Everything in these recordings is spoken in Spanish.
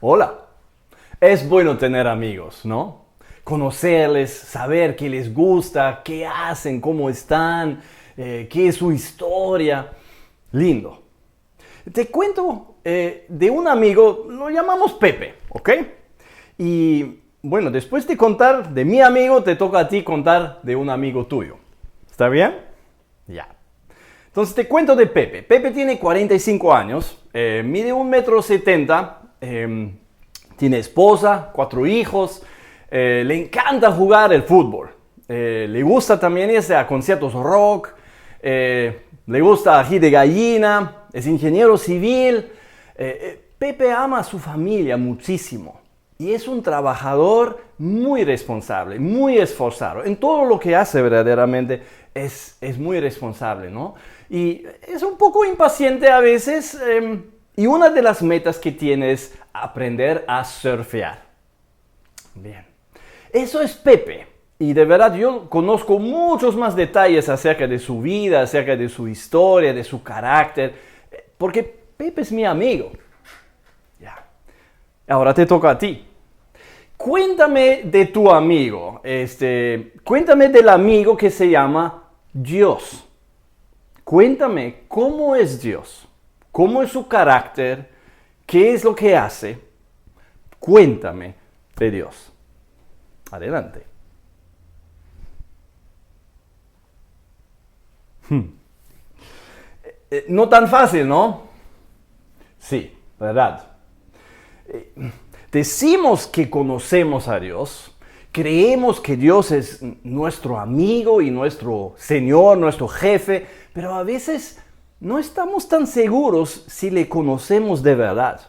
Hola. Es bueno tener amigos, ¿no? Conocerles, saber qué les gusta, qué hacen, cómo están, qué es su historia. Lindo. Te cuento de un amigo, lo llamamos Pepe, ¿ok? Y bueno, después de contar de mi amigo, te toca a ti contar de un amigo tuyo. ¿Está bien? Ya. Entonces te cuento de Pepe. Pepe tiene 45 años, mide 1,70 m, tiene esposa, 4 hijos, le encanta jugar el fútbol. Le gusta también irse a conciertos rock, le gusta ají de gallina, es ingeniero civil. Pepe ama a su familia muchísimo y es un trabajador muy responsable, muy esforzado. En todo lo que hace verdaderamente es muy responsable, ¿no? Y es un poco impaciente a veces, y una de las metas que tiene es aprender a surfear. Bien. Eso es Pepe. Y de verdad yo conozco muchos más detalles acerca de su vida, acerca de su historia, de su carácter, porque Pepe es mi amigo. Ya. Ahora te toca a ti. Cuéntame de tu amigo. Cuéntame del amigo que se llama Dios. Cuéntame cómo es Dios, cómo es su carácter, qué es lo que hace. Cuéntame de Dios. Adelante. No tan fácil, ¿no? Sí, verdad. Decimos que conocemos a Dios, creemos que Dios es nuestro amigo y nuestro Señor, nuestro jefe, pero a veces no estamos tan seguros si le conocemos de verdad.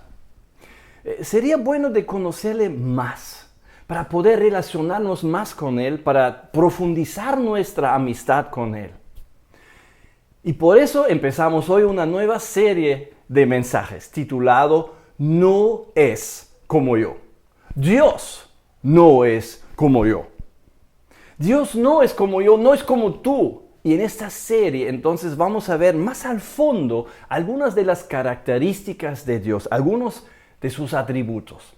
Sería bueno de conocerle más, para poder relacionarnos más con Él, para profundizar nuestra amistad con Él. Y por eso empezamos hoy una nueva serie de mensajes titulado No es como yo. Dios no es como yo. Dios no es como yo, no es como tú. Y en esta serie entonces vamos a ver más al fondo algunas de las características de Dios, algunos de sus atributos.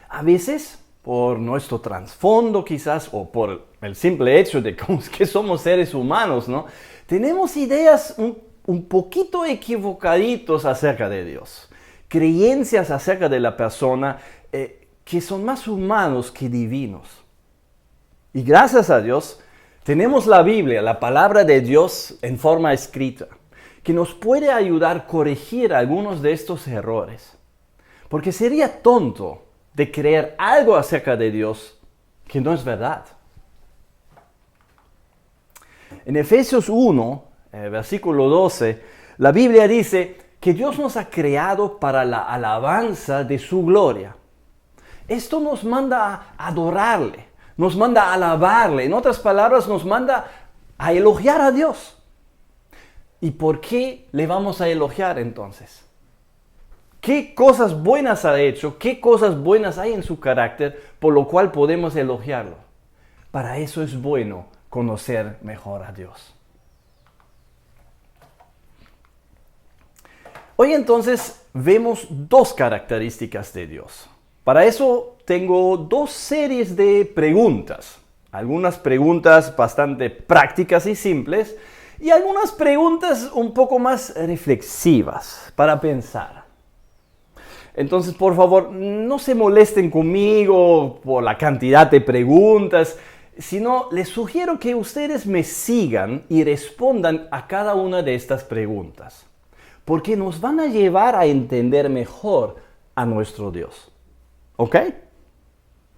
A veces, por nuestro trasfondo quizás, o por el simple hecho de que somos seres humanos, ¿no? Tenemos ideas un poquito equivocaditos acerca de Dios. Creencias acerca de la persona que son más humanos que divinos. Y gracias a Dios, tenemos la Biblia, la palabra de Dios en forma escrita, que nos puede ayudar a corregir algunos de estos errores. Porque sería tonto de creer algo acerca de Dios que no es verdad. En Efesios 1, versículo 12, la Biblia dice que Dios nos ha creado para la alabanza de su gloria. Esto nos manda a adorarle, nos manda a alabarle. En otras palabras, nos manda a elogiar a Dios. ¿Y por qué le vamos a elogiar entonces? ¿Qué cosas buenas ha hecho? ¿Qué cosas buenas hay en su carácter por lo cual podemos elogiarlo? Para eso es bueno conocer mejor a Dios. Hoy entonces vemos dos características de Dios. Para eso tengo dos series de preguntas. Algunas preguntas bastante prácticas y simples y algunas preguntas un poco más reflexivas para pensar. Entonces, por favor, no se molesten conmigo por la cantidad de preguntas, sino les sugiero que ustedes me sigan y respondan a cada una de estas preguntas, porque nos van a llevar a entender mejor a nuestro Dios. ¿Ok?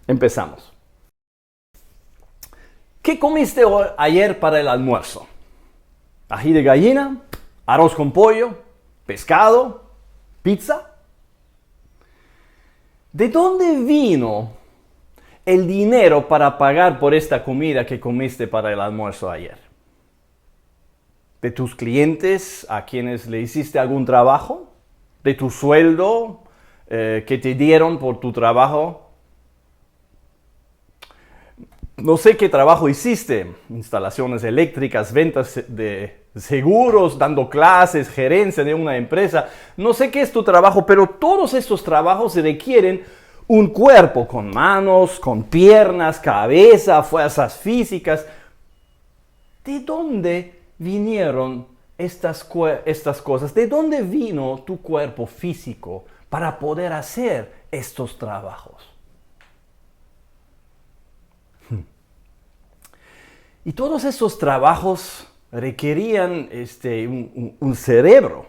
Empezamos. ¿Qué comiste ayer para el almuerzo? ¿Ají de gallina? ¿Arroz con pollo? ¿Pescado? ¿Pizza? ¿De dónde vino el dinero para pagar por esta comida que comiste para el almuerzo ayer? ¿De tus clientes a quienes le hiciste algún trabajo? ¿De tu sueldo que te dieron por tu trabajo? No sé qué trabajo hiciste, instalaciones eléctricas, ventas de seguros, dando clases, gerencia de una empresa. No sé qué es tu trabajo, pero todos estos trabajos requieren un cuerpo con manos, con piernas, cabeza, fuerzas físicas. ¿De dónde vinieron estas cosas? ¿De dónde vino tu cuerpo físico para poder hacer estos trabajos? Y todos estos trabajos requerían un cerebro,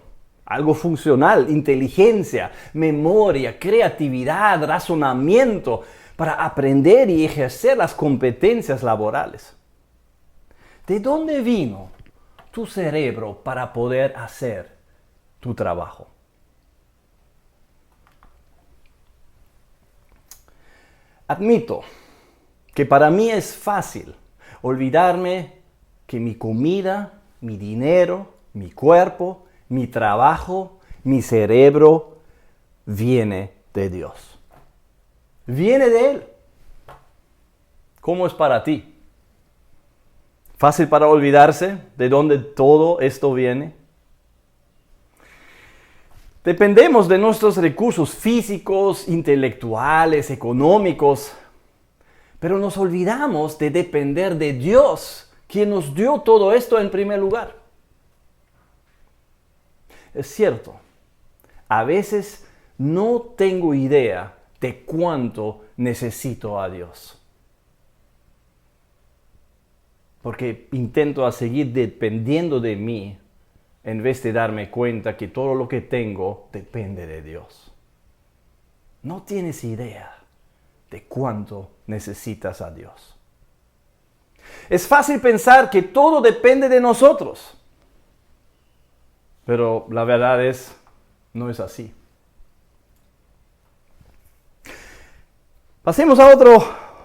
algo funcional, inteligencia, memoria, creatividad, razonamiento para aprender y ejercer las competencias laborales. ¿De dónde vino tu cerebro para poder hacer tu trabajo? Admito que para mí es fácil olvidarme que mi comida, mi dinero, mi cuerpo, mi trabajo, mi cerebro viene de Dios. Viene de Él. ¿Cómo es para ti? ¿Fácil para olvidarse de dónde todo esto viene? Dependemos de nuestros recursos físicos, intelectuales, económicos, pero nos olvidamos de depender de Dios, quien nos dio todo esto en primer lugar. Es cierto, a veces no tengo idea de cuánto necesito a Dios, porque intento a seguir dependiendo de mí en vez de darme cuenta que todo lo que tengo depende de Dios. No tienes idea de cuánto necesitas a Dios. Es fácil pensar que todo depende de nosotros, pero la verdad no es así. Pasemos a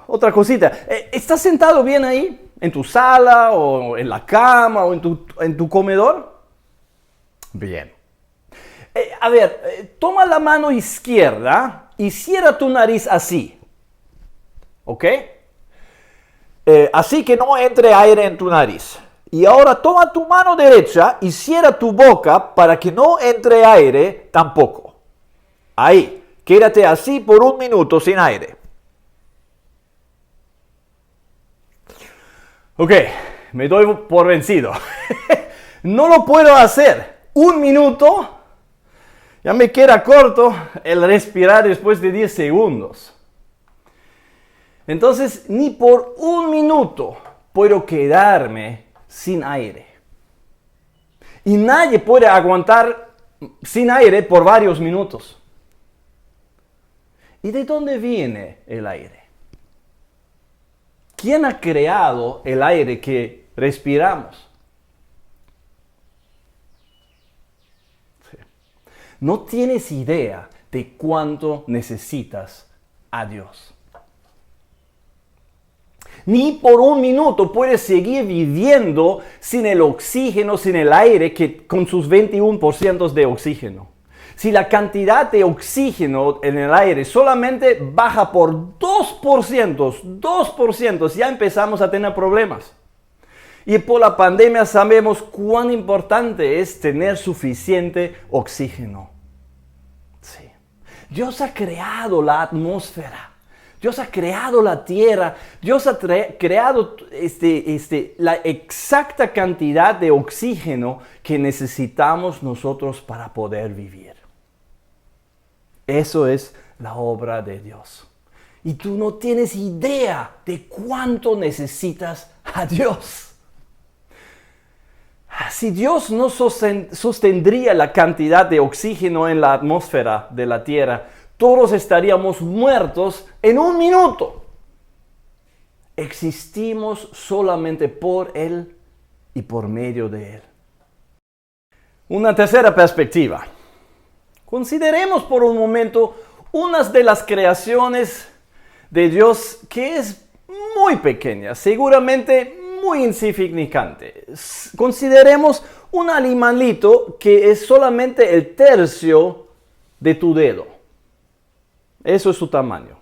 otra cosita. ¿Estás sentado bien ahí? ¿En tu sala o en la cama o en tu comedor? Bien. Toma la mano izquierda y cierra tu nariz así. ¿Ok? Así que no entre aire en tu nariz. Y ahora toma tu mano derecha y cierra tu boca para que no entre aire tampoco. Ahí, quédate así por 1 minuto sin aire. Ok, me doy por vencido. No lo puedo hacer. 1 minuto, ya me queda corto el respirar después de 10 segundos. Entonces, ni por 1 minuto puedo quedarme sin aire. Y nadie puede aguantar sin aire por varios minutos. ¿Y de dónde viene el aire? ¿Quién ha creado el aire que respiramos? Sí. No tienes idea de cuánto necesitas a Dios. Ni por 1 minuto puedes seguir viviendo sin el oxígeno, sin el aire con sus 21% de oxígeno. Si la cantidad de oxígeno en el aire solamente baja por 2%, ya empezamos a tener problemas. Y por la pandemia sabemos cuán importante es tener suficiente oxígeno. Sí. Dios ha creado la atmósfera. Dios ha creado la tierra, Dios ha creado la exacta cantidad de oxígeno que necesitamos nosotros para poder vivir. Eso es la obra de Dios. Y tú no tienes idea de cuánto necesitas a Dios. Si Dios no sostendría la cantidad de oxígeno en la atmósfera de la tierra, todos estaríamos muertos en 1 minuto. Existimos solamente por Él y por medio de Él. Una tercera perspectiva. Consideremos por un momento una de las creaciones de Dios que es muy pequeña, seguramente muy insignificante. Consideremos un animalito que es solamente el tercio de tu dedo. Eso es su tamaño.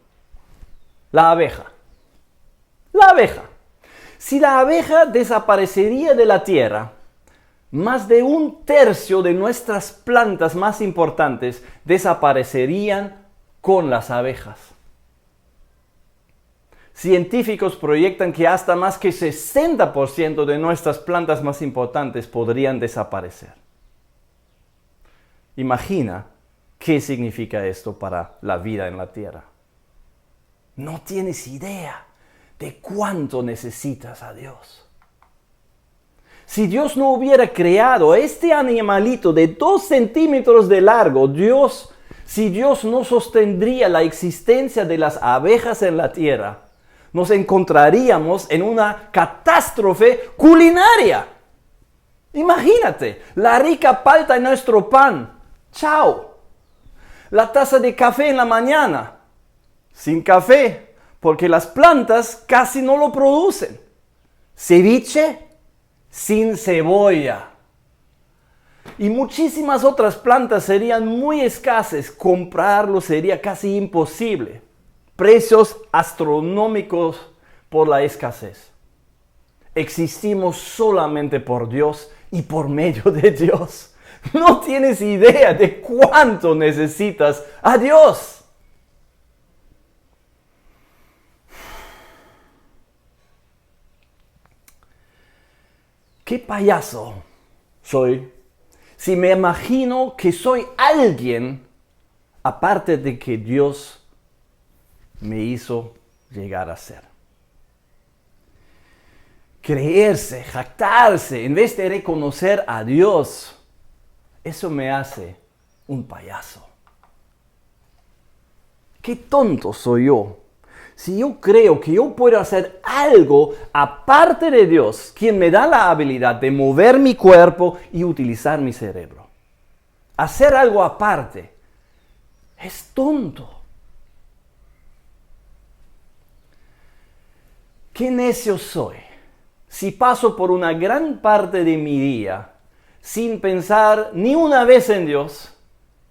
La abeja. La abeja. Si la abeja desaparecería de la tierra, más de 1/3 de nuestras plantas más importantes desaparecerían con las abejas. Científicos proyectan que hasta más que 60% de nuestras plantas más importantes podrían desaparecer. Imagina qué significa esto para la vida en la tierra. No tienes idea de cuánto necesitas a Dios. Si Dios no hubiera creado este animalito de 2 centímetros de largo, si Dios no sostendría la existencia de las abejas en la tierra, nos encontraríamos en una catástrofe culinaria. Imagínate, la rica palta en nuestro pan. ¡Chao! La taza de café en la mañana. Sin café, porque las plantas casi no lo producen. Ceviche sin cebolla. Y muchísimas otras plantas serían muy escasas. Comprarlo sería casi imposible. Precios astronómicos por la escasez. Existimos solamente por Dios y por medio de Dios. No tienes idea de cuánto necesitas a Dios. ¿Qué payaso soy si me imagino que soy alguien aparte de que Dios me hizo llegar a ser? Creerse, jactarse, en vez de reconocer a Dios, eso me hace un payaso. Qué tonto soy yo. Si yo creo que yo puedo hacer algo aparte de Dios, quien me da la habilidad de mover mi cuerpo y utilizar mi cerebro. Hacer algo aparte es tonto. Qué necio soy si paso por una gran parte de mi día sin pensar ni una vez en Dios,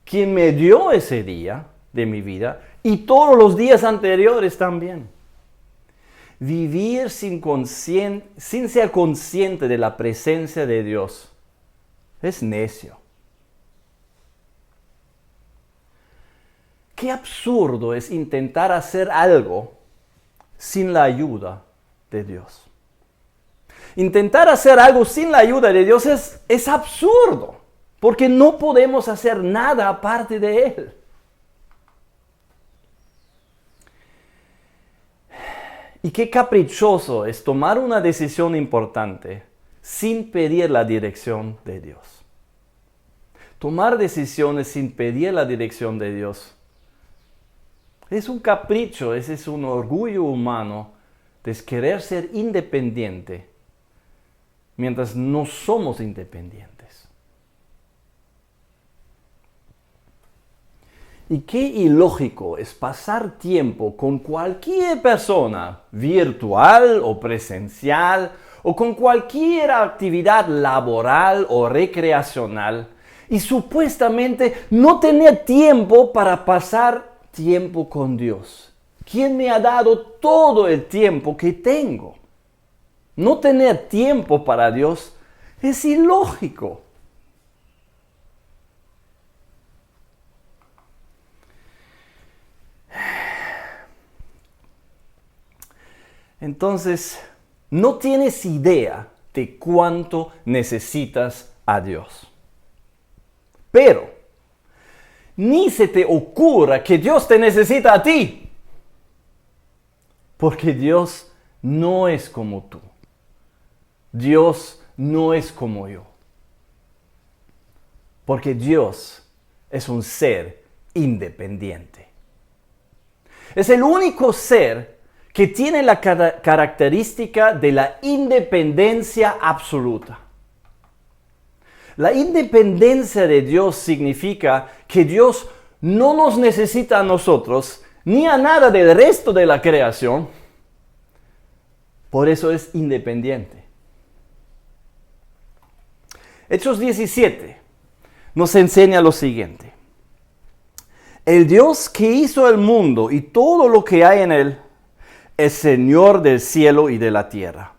quien me dio ese día de mi vida, y todos los días anteriores también. Vivir sin ser consciente de la presencia de Dios es necio. Qué absurdo es intentar hacer algo sin la ayuda de Dios. Intentar hacer algo sin la ayuda de Dios es absurdo, porque no podemos hacer nada aparte de Él. Y qué caprichoso es tomar una decisión importante sin pedir la dirección de Dios. Tomar decisiones sin pedir la dirección de Dios es un capricho, ese es un orgullo humano de querer ser independiente mientras no somos independientes. Y qué ilógico es pasar tiempo con cualquier persona, virtual o presencial, o con cualquier actividad laboral o recreacional, y supuestamente no tener tiempo para pasar tiempo con Dios, quien me ha dado todo el tiempo que tengo. No tener tiempo para Dios es ilógico. Entonces, no tienes idea de cuánto necesitas a Dios. Pero, ni se te ocurra que Dios te necesita a ti. Porque Dios no es como tú. Dios no es como yo. Porque Dios es un ser independiente. Es el único ser que tiene la característica de la independencia absoluta. La independencia de Dios significa que Dios no nos necesita a nosotros ni a nada del resto de la creación. Por eso es independiente. Hechos 17 nos enseña lo siguiente. El Dios que hizo el mundo y todo lo que hay en él, es Señor del cielo y de la tierra.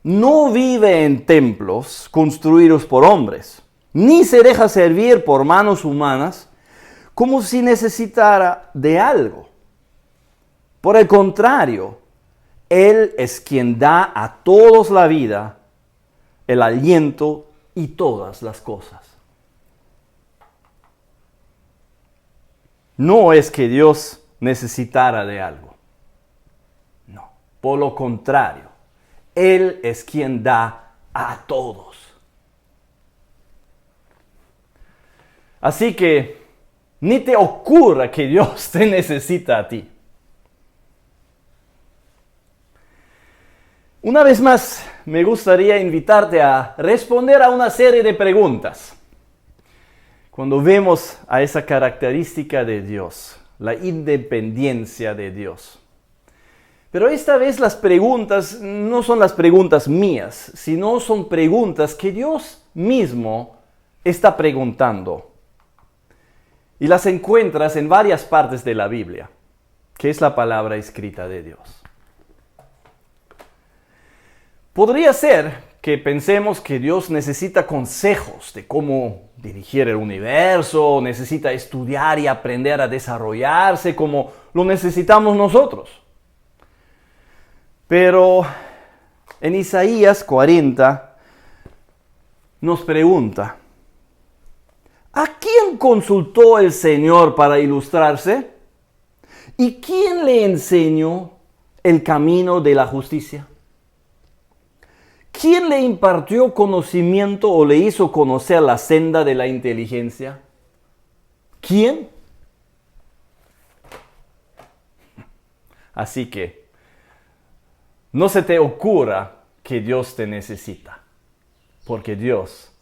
No vive en templos construidos por hombres, ni se deja servir por manos humanas como si necesitara de algo. Por el contrario, Él es quien da a todos la vida, el aliento y todas las cosas. No es que Dios necesitara de algo. No, por lo contrario, Él es quien da a todos. Así que ni te ocurra que Dios te necesita a ti. Una vez más, me gustaría invitarte a responder a una serie de preguntas. Cuando vemos a esa característica de Dios, la independencia de Dios. Pero esta vez las preguntas no son las preguntas mías, sino son preguntas que Dios mismo está preguntando. Y las encuentras en varias partes de la Biblia, que es la palabra escrita de Dios. Podría ser que pensemos que Dios necesita consejos de cómo dirigir el universo, necesita estudiar y aprender a desarrollarse como lo necesitamos nosotros. Pero en Isaías 40 nos pregunta, ¿a quién consultó el Señor para ilustrarse? ¿Y quién le enseñó el camino de la justicia? ¿Quién le impartió conocimiento o le hizo conocer la senda de la inteligencia? ¿Quién? Así que no se te ocurra que Dios te necesita, porque Dios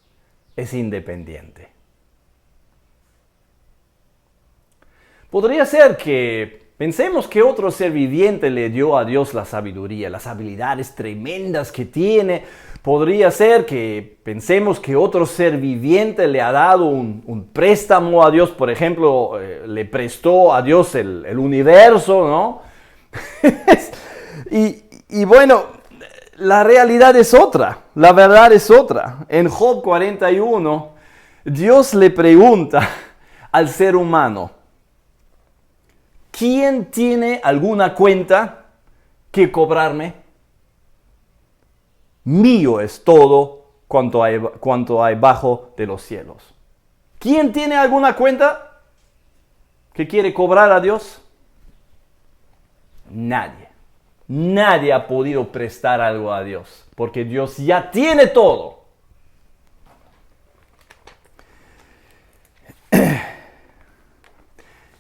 es independiente. Podría ser que pensemos que otro ser viviente le dio a Dios la sabiduría, las habilidades tremendas que tiene. Podría ser que pensemos que otro ser viviente le ha dado un préstamo a Dios. Por ejemplo, le prestó a Dios el universo, ¿no? y bueno, la realidad es otra. La verdad es otra. En Job 41, Dios le pregunta al ser humano, ¿quién tiene alguna cuenta que cobrarme? Mío es todo cuanto hay bajo de los cielos. ¿Quién tiene alguna cuenta que quiere cobrar a Dios? Nadie. Nadie ha podido prestar algo a Dios, porque Dios ya tiene todo.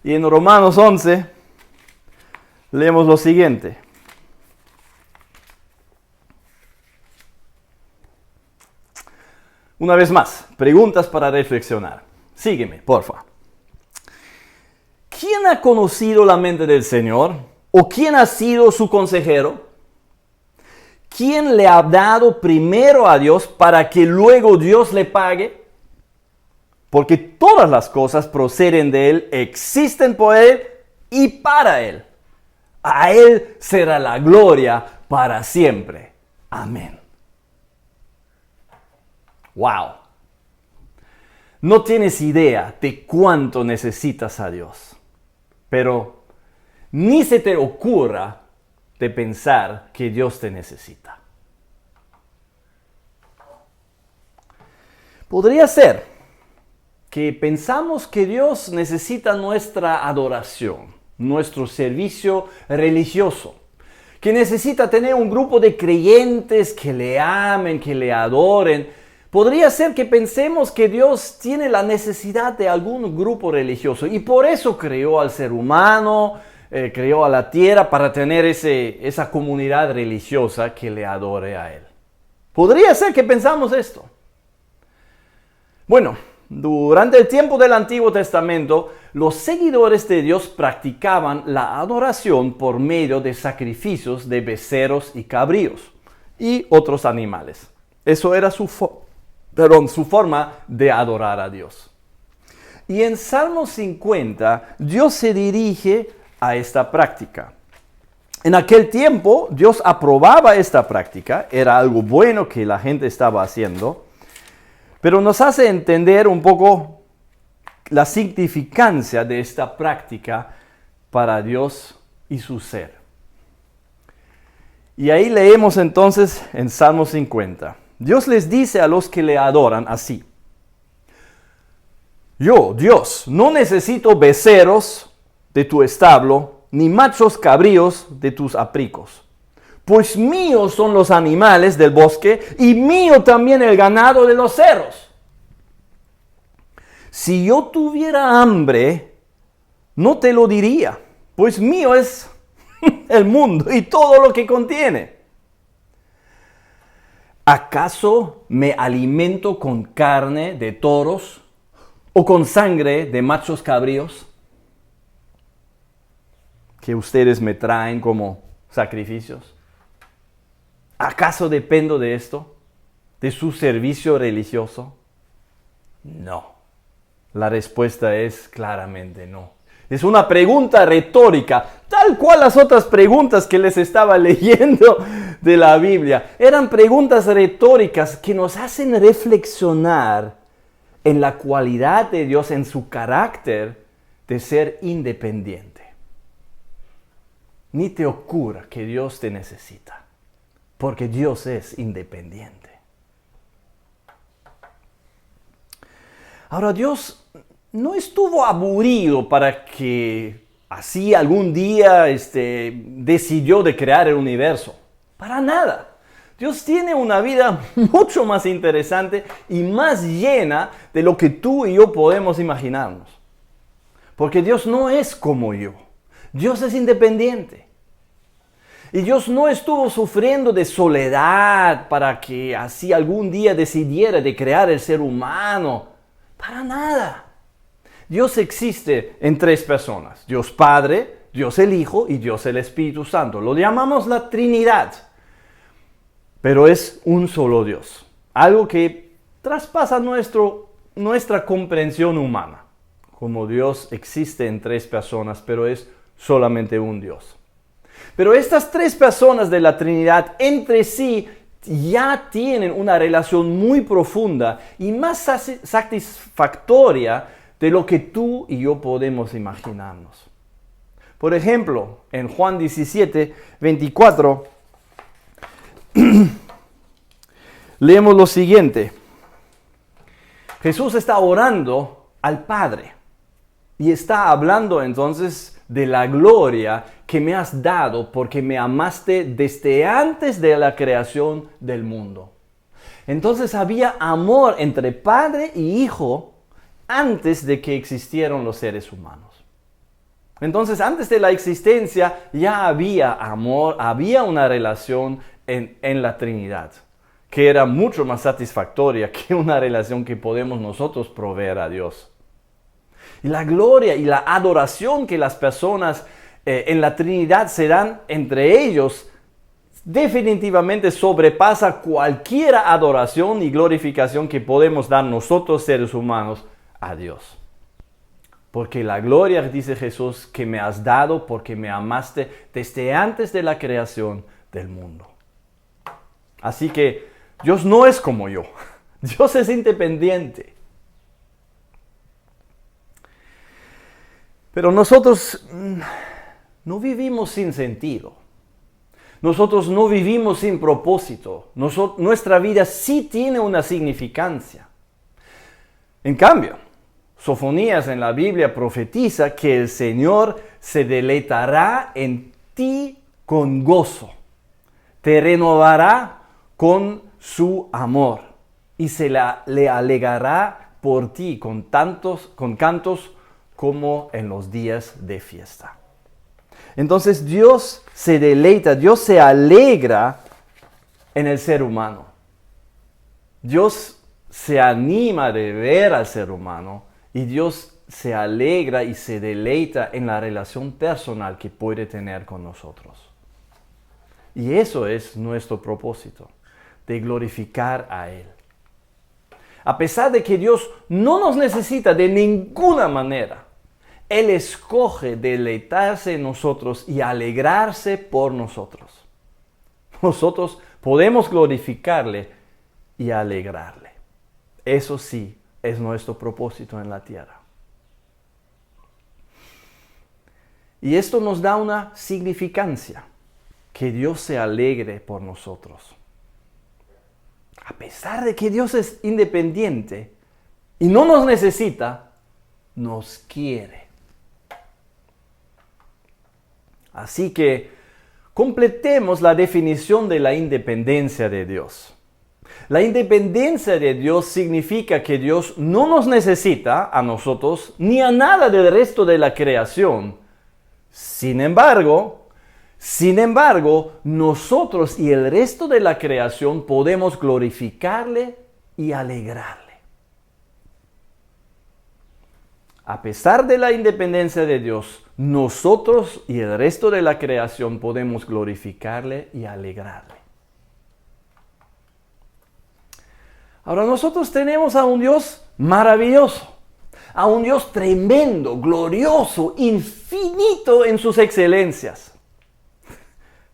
Y en Romanos 11 leemos lo siguiente. Una vez más, preguntas para reflexionar. Sígueme, porfa. ¿Quién ha conocido la mente del Señor? ¿O quién ha sido su consejero? ¿Quién le ha dado primero a Dios para que luego Dios le pague? Porque todas las cosas proceden de Él, existen por Él y para Él. A Él será la gloria para siempre. Amén. Wow. No tienes idea de cuánto necesitas a Dios. Pero ni se te ocurra de pensar que Dios te necesita. Podría ser que pensamos que Dios necesita nuestra adoración, nuestro servicio religioso, que necesita tener un grupo de creyentes que le amen, que le adoren. Podría ser que pensemos que Dios tiene la necesidad de algún grupo religioso y por eso creó al ser humano, creó a la tierra para tener esa comunidad religiosa que le adore a Él. Podría ser que pensamos esto. Bueno, durante el tiempo del Antiguo Testamento, los seguidores de Dios practicaban la adoración por medio de sacrificios de becerros y cabríos y otros animales. Eso era su forma de adorar a Dios. Y en Salmo 50, Dios se dirige a esta práctica. En aquel tiempo Dios aprobaba esta práctica, era algo bueno que la gente estaba haciendo, pero nos hace entender un poco la significancia de esta práctica para Dios y su ser. Y ahí leemos entonces en Salmo 50. Dios les dice a los que le adoran así: yo, Dios, no necesito becerros de tu establo, ni machos cabríos de tus apricos. Pues míos son los animales del bosque, y mío también el ganado de los cerros. Si yo tuviera hambre, no te lo diría, pues mío es el mundo y todo lo que contiene. ¿Acaso me alimento con carne de toros o con sangre de machos cabríos que ustedes me traen como sacrificios? ¿Acaso dependo de esto? ¿De su servicio religioso? No. La respuesta es claramente no. Es una pregunta retórica, tal cual las otras preguntas que les estaba leyendo de la Biblia. Eran preguntas retóricas que nos hacen reflexionar en la cualidad de Dios, en su carácter de ser independiente. Ni te ocurra que Dios te necesita, porque Dios es independiente. Ahora, Dios no estuvo aburrido para que así algún día decidió de crear el universo. Para nada. Dios tiene una vida mucho más interesante y más llena de lo que tú y yo podemos imaginarnos. Porque Dios no es como yo. Dios es independiente. Y Dios no estuvo sufriendo de soledad para que así algún día decidiera de crear el ser humano. Para nada. Dios existe en tres personas: Dios Padre, Dios el Hijo y Dios el Espíritu Santo. Lo llamamos la Trinidad, pero es un solo Dios. Algo que traspasa nuestra comprensión humana. Como Dios existe en tres personas, pero es solamente un Dios. Pero estas tres personas de la Trinidad entre sí ya tienen una relación muy profunda y más satisfactoria de lo que tú y yo podemos imaginarnos. Por ejemplo, en Juan 17, 24, leemos lo siguiente. Jesús está orando al Padre y está hablando entonces de la gloria que me has dado porque me amaste desde antes de la creación del mundo. Entonces había amor entre Padre y Hijo antes de que existieran los seres humanos. Entonces, antes de la existencia ya había amor, había una relación en la Trinidad, que era mucho más satisfactoria que una relación que podemos nosotros proveer a Dios. Y la gloria y la adoración que las personas en la Trinidad se dan entre ellos definitivamente sobrepasa cualquier adoración y glorificación que podemos dar nosotros seres humanos a Dios. Porque la gloria, dice Jesús, que me has dado porque me amaste desde antes de la creación del mundo. Así que Dios no es como yo. Dios es independiente. Pero nosotros no vivimos sin sentido. Nosotros no vivimos sin propósito. Nuestra vida sí tiene una significancia. En cambio, Sofonías en la Biblia profetiza que el Señor se deleitará en ti con gozo, te renovará con su amor y le alegrará por ti con cantos como en los días de fiesta. Entonces Dios se deleita, Dios se alegra en el ser humano. Dios se anima de ver al ser humano. Y Dios se alegra y se deleita en la relación personal que puede tener con nosotros. Y eso es nuestro propósito, de glorificar a Él. A pesar de que Dios no nos necesita de ninguna manera, Él escoge deleitarse en nosotros y alegrarse por nosotros. Nosotros podemos glorificarle y alegrarle. Eso sí es nuestro propósito en la tierra. Y esto nos da una significancia, que Dios se alegre por nosotros. A pesar de que Dios es independiente y no nos necesita, nos quiere. Así que completemos la definición de la independencia de Dios. La independencia de Dios significa que Dios no nos necesita a nosotros ni a nada del resto de la creación. Sin embargo, nosotros y el resto de la creación podemos glorificarle y alegrarle. A pesar de la independencia de Dios, nosotros y el resto de la creación podemos glorificarle y alegrarle. Ahora nosotros tenemos a un Dios maravilloso, a un Dios tremendo, glorioso, infinito en sus excelencias.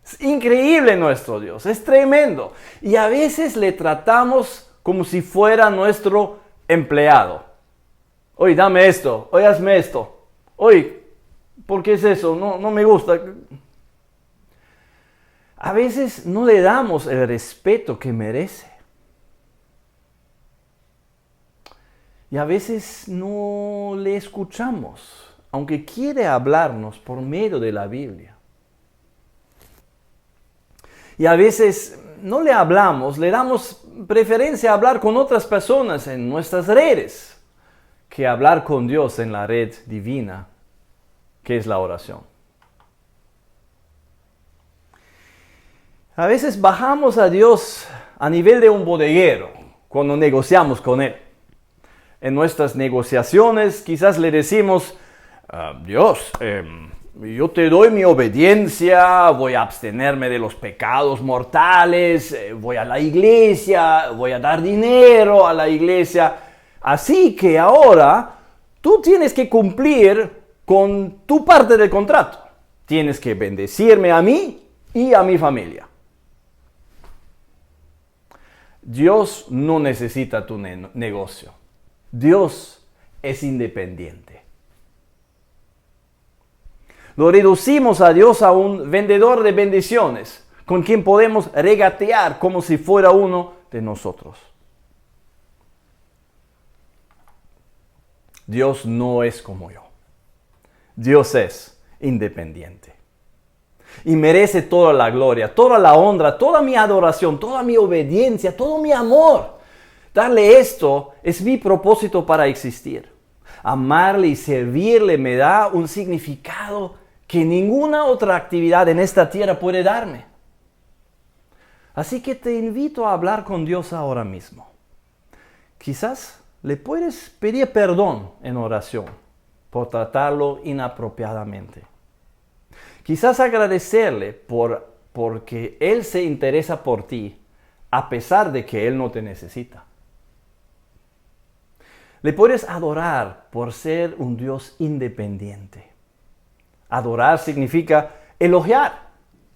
Es increíble nuestro Dios, es tremendo. Y a veces le tratamos como si fuera nuestro empleado. Oye, dame esto, oye, hazme esto. Oye, ¿por qué es eso? No me gusta. A veces no le damos el respeto que merece. Y a veces no le escuchamos, aunque quiere hablarnos por medio de la Biblia. Y a veces no le hablamos, le damos preferencia a hablar con otras personas en nuestras redes que hablar con Dios en la red divina, que es la oración. A veces bajamos a Dios a nivel de un bodeguero cuando negociamos con Él. En nuestras negociaciones quizás le decimos, Dios, yo te doy mi obediencia, voy a abstenerme de los pecados mortales, voy a la iglesia, voy a dar dinero a la iglesia. Así que ahora tú tienes que cumplir con tu parte del contrato. Tienes que bendecirme a mí y a mi familia. Dios no necesita tu negocio. Dios es independiente. Lo reducimos a Dios a un vendedor de bendiciones, con quien podemos regatear como si fuera uno de nosotros. Dios no es como yo. Dios es independiente. Y merece toda la gloria, toda la honra, toda mi adoración, toda mi obediencia, todo mi amor. Darle esto es mi propósito para existir. Amarle y servirle me da un significado que ninguna otra actividad en esta tierra puede darme. Así que te invito a hablar con Dios ahora mismo. Quizás le puedes pedir perdón en oración por tratarlo inapropiadamente. Quizás agradecerle porque Él se interesa por ti a pesar de que Él no te necesita. Le puedes adorar por ser un Dios independiente. Adorar significa elogiar,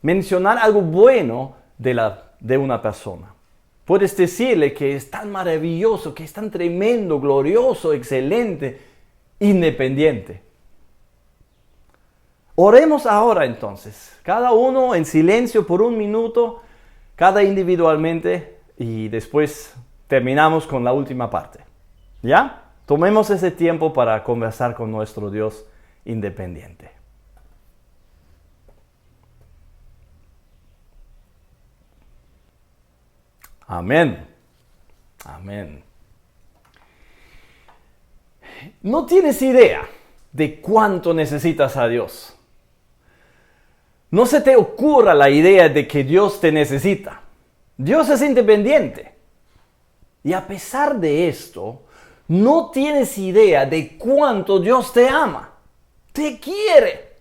mencionar algo bueno de una persona. Puedes decirle que es tan maravilloso, que es tan tremendo, glorioso, excelente, independiente. Oremos ahora entonces, cada uno en silencio por un minuto, cada individualmente, y después terminamos con la última parte. ¿Ya? Tomemos ese tiempo para conversar con nuestro Dios independiente. Amén. Amén. No tienes idea de cuánto necesitas a Dios. No se te ocurra la idea de que Dios te necesita. Dios es independiente. Y a pesar de esto, no tienes idea de cuánto Dios te ama. Te quiere.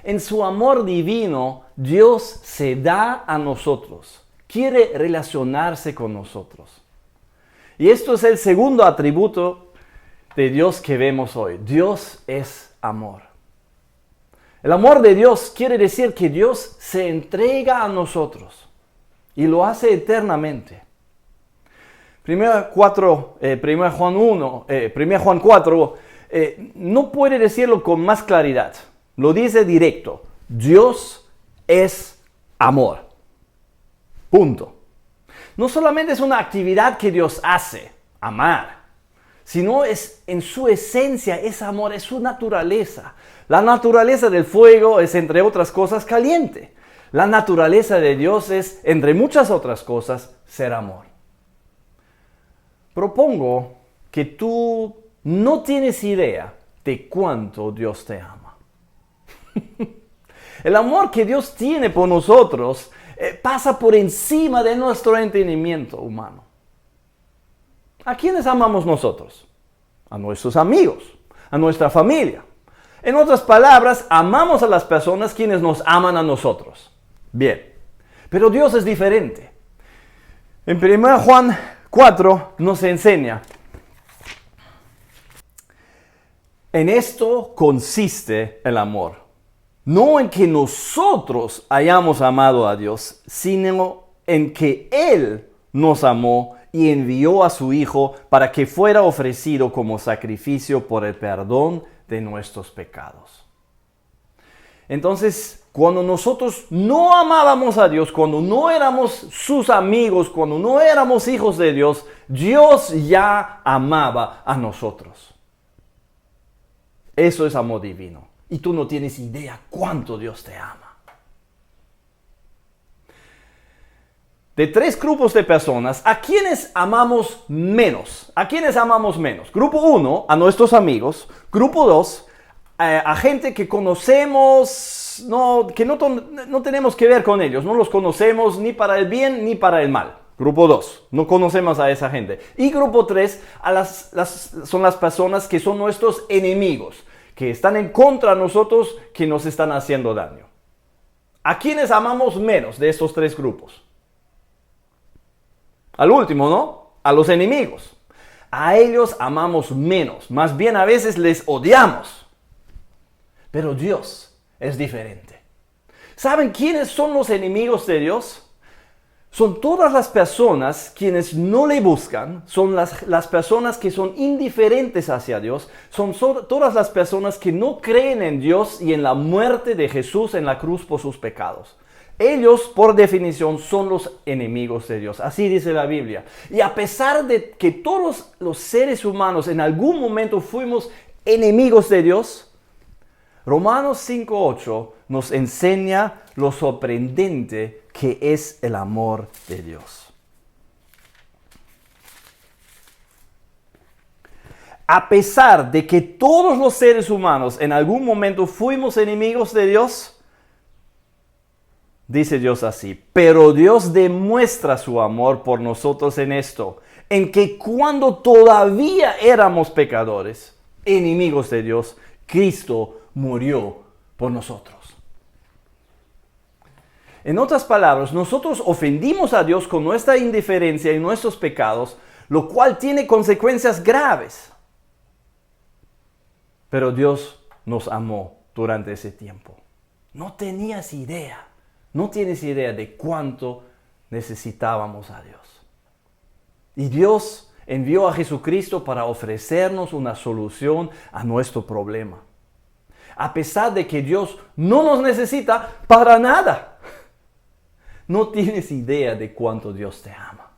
En su amor divino, Dios se da a nosotros. Quiere relacionarse con nosotros. Y esto es el segundo atributo de Dios que vemos hoy. Dios es amor. El amor de Dios quiere decir que Dios se entrega a nosotros y lo hace eternamente. 1 Juan 4 no puede decirlo con más claridad. Lo dice directo. Dios es amor. Punto. No solamente es una actividad que Dios hace, amar, sino es en su esencia, es amor, es su naturaleza. La naturaleza del fuego es, entre otras cosas, caliente. La naturaleza de Dios es, entre muchas otras cosas, ser amor. Propongo que tú no tienes idea de cuánto Dios te ama. El amor que Dios tiene por nosotros pasa por encima de nuestro entendimiento humano. ¿A quiénes amamos nosotros? A nuestros amigos, a nuestra familia. En otras palabras, amamos a las personas quienes nos aman a nosotros. Bien, pero Dios es diferente. En 1 Juan 4 nos enseña: en esto consiste el amor, no en que nosotros hayamos amado a Dios, sino en que Él nos amó y envió a su Hijo para que fuera ofrecido como sacrificio por el perdón de nuestros pecados. Entonces, cuando nosotros no amábamos a Dios, cuando no éramos sus amigos, cuando no éramos hijos de Dios, Dios ya amaba a nosotros. Eso es amor divino. Y tú no tienes idea cuánto Dios te ama. De 3 grupos de personas, ¿a quiénes amamos menos? ¿A quiénes amamos menos? Grupo 1, a nuestros amigos. Grupo 2, a gente que conocemos, que no tenemos que ver con ellos. No los conocemos ni para el bien ni para el mal. Grupo 2, no conocemos a esa gente. Y grupo 3, son las personas que son nuestros enemigos, que están en contra de nosotros, que nos están haciendo daño. ¿A quiénes amamos menos de estos 3 grupos? Al último, ¿no? A los enemigos. A ellos amamos menos. Más bien a veces les odiamos. Pero Dios es diferente. ¿Saben quiénes son los enemigos de Dios? Son todas las personas quienes no le buscan. Son las personas que son indiferentes hacia Dios. Son todas las personas que no creen en Dios y en la muerte de Jesús en la cruz por sus pecados. Ellos, por definición, son los enemigos de Dios. Así dice la Biblia. Y a pesar de que todos los seres humanos en algún momento fuimos enemigos de Dios, Romanos 5:8 nos enseña lo sorprendente que es el amor de Dios. A pesar de que todos los seres humanos en algún momento fuimos enemigos de Dios, dice Dios así: pero Dios demuestra su amor por nosotros en esto, en que cuando todavía éramos pecadores, enemigos de Dios, Cristo murió por nosotros. En otras palabras, nosotros ofendimos a Dios con nuestra indiferencia y nuestros pecados, lo cual tiene consecuencias graves. Pero Dios nos amó durante ese tiempo. No tenías idea. No tienes idea de cuánto necesitábamos a Dios. Y Dios envió a Jesucristo para ofrecernos una solución a nuestro problema. A pesar de que Dios no nos necesita para nada. No tienes idea de cuánto Dios te ama.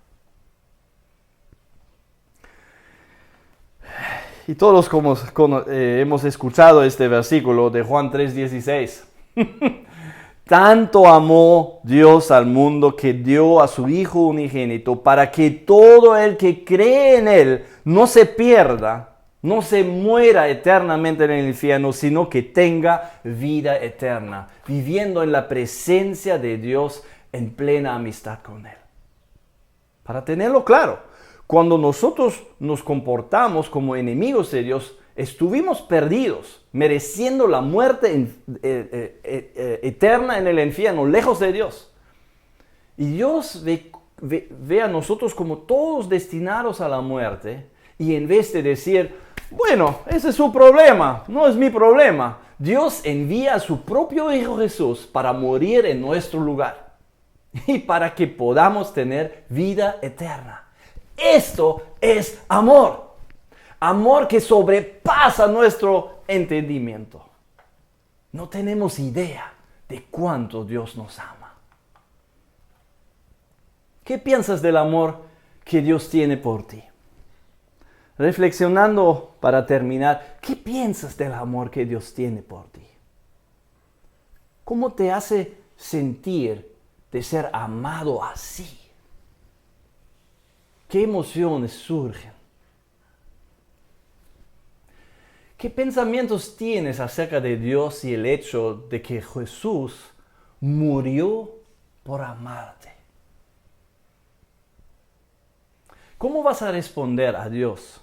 Y todos hemos escuchado este versículo de Juan 3:16. Tanto amó Dios al mundo que dio a su Hijo unigénito para que todo el que cree en Él no se pierda, no se muera eternamente en el infierno, sino que tenga vida eterna, viviendo en la presencia de Dios en plena amistad con Él. Para tenerlo claro, cuando nosotros nos comportamos como enemigos de Dios, estuvimos perdidos, mereciendo la muerte eterna en el infierno, lejos de Dios. Y Dios ve a nosotros como todos destinados a la muerte, y en vez de decir, Bueno, ese es su problema, no es mi problema. Dios envía a su propio Hijo Jesús para morir en nuestro lugar y para que podamos tener vida eterna. Esto es amor. Amor que sobrepasa nuestro entendimiento. No tenemos idea de cuánto Dios nos ama. ¿Qué piensas del amor que Dios tiene por ti? Reflexionando para terminar, ¿qué piensas del amor que Dios tiene por ti? ¿Cómo te hace sentir de ser amado así? ¿Qué emociones surgen? ¿Qué pensamientos tienes acerca de Dios y el hecho de que Jesús murió por amarte? ¿Cómo vas a responder a Dios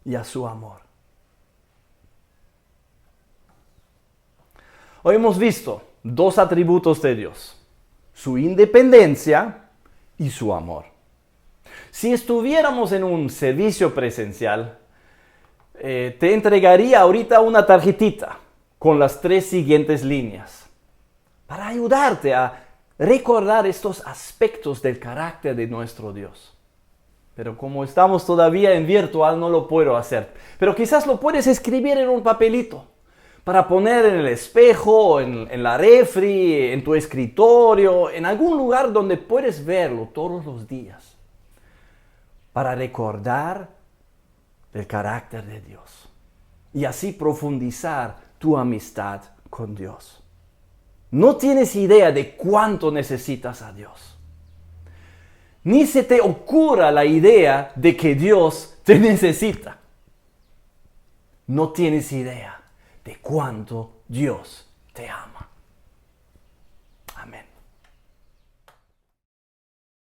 y a su amor? Hoy hemos visto dos atributos de Dios: su independencia y su amor. Si estuviéramos en un servicio presencial, te entregaría ahorita una tarjetita con las 3 siguientes líneas para ayudarte a recordar estos aspectos del carácter de nuestro Dios. Pero como estamos todavía en virtual, no lo puedo hacer. Pero quizás lo puedes escribir en un papelito para poner en el espejo, en la refri, en tu escritorio, en algún lugar donde puedes verlo todos los días, para recordar el carácter de Dios y así profundizar tu amistad con Dios. No tienes idea de cuánto necesitas a Dios. Ni se te ocurra la idea de que Dios te necesita. No tienes idea de cuánto Dios te ama.